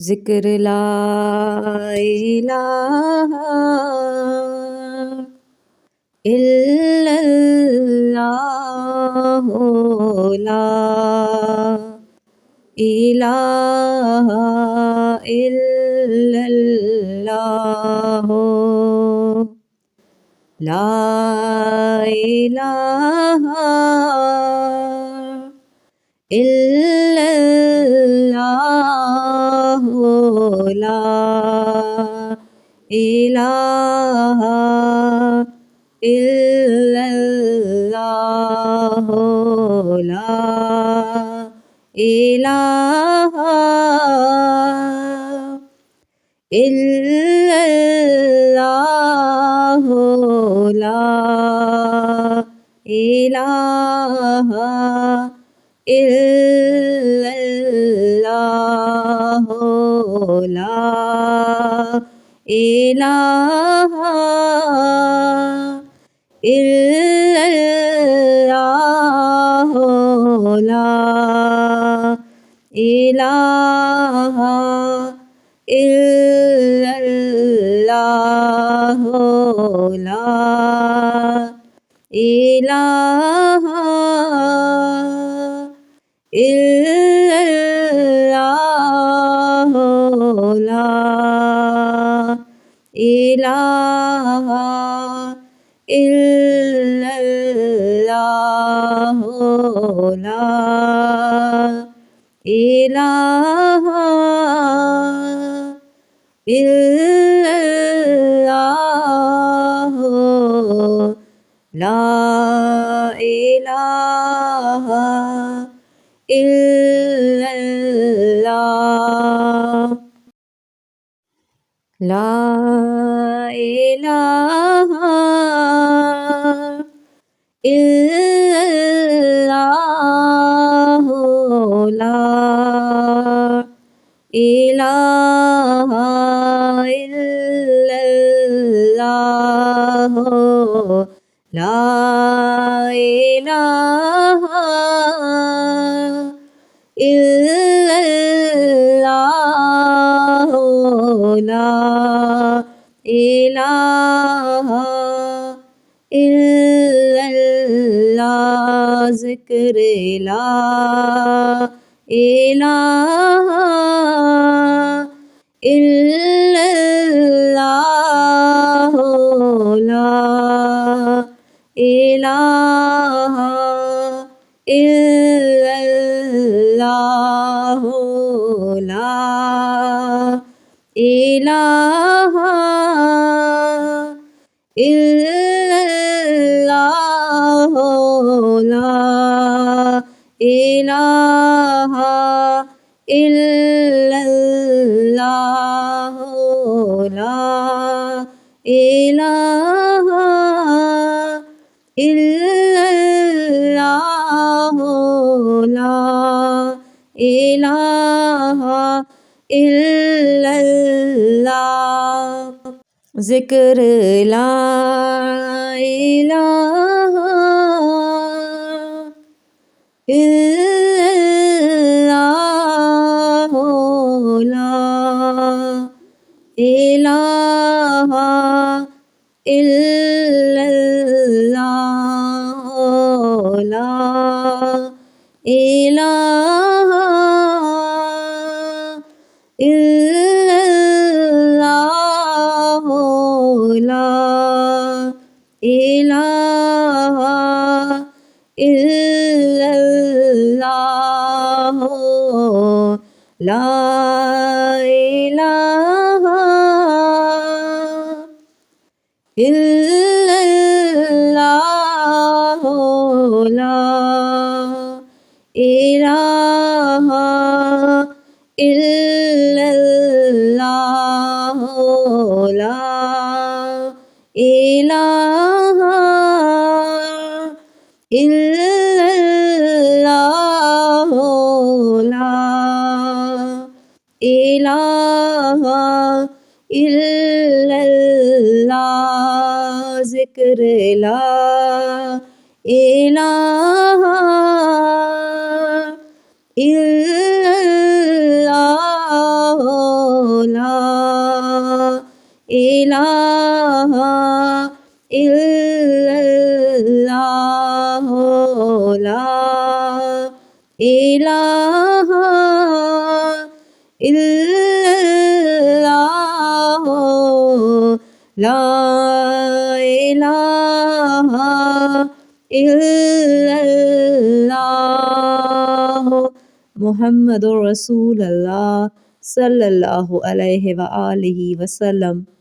ज़िक्र ला इलाहा इल्लल्लाहु ला इलाहा इल्लल्लाहु ला इलाहा इल्लल्लाहु ला इलाहा इल्लल्लाहु ला इलाहा इल्लल्लाहु ला इलाहा इल्लल्लाहु ला इलाहा इल्लल्लाहु ला इलाहा इल्लल्लाहु ला इलाहा इल्लल्लाहु ला इलाहा इल्लल्लाहु ला इलाहा इल्लल्लाहु ला इलाहा इल्लल्लाह ला इलाहा इल्लल्लाहु ला इलाहा इल्लल्लाहु ला इलाहा इल्लल्लाहु ला इलाहा इल्लल्लाह ज़िक्र ला इलाहा इल्लल्लाहु ला इलाहा इल्लल्लाहु ला इलाहा इल्लल्लाहु ला इलाहा इल्लल्लाहु ला इलाहा इल्लल्लाहु ला इलाहा इल्लल्लाह ज़िक्र ला इलाहा इल्लल्लाहु ला इलाहा इल्लल्लाहु ला इलाहा इल्लल्लाहु ला इलाहा इल्लल्लाहु ला इलाहा इल्लल्लाहु ला इलाहा इल्लल्लाहु ला इलाहा इल्लल्लाहु ला इलाहा इल्लल्लाह ज़िक्र ला इलाहा इल्लल्लाहु لا إله إلا الله لا إله إلا الله لا إله إلا الله محمد رسول الله صلى الله عليه وآله وسلم.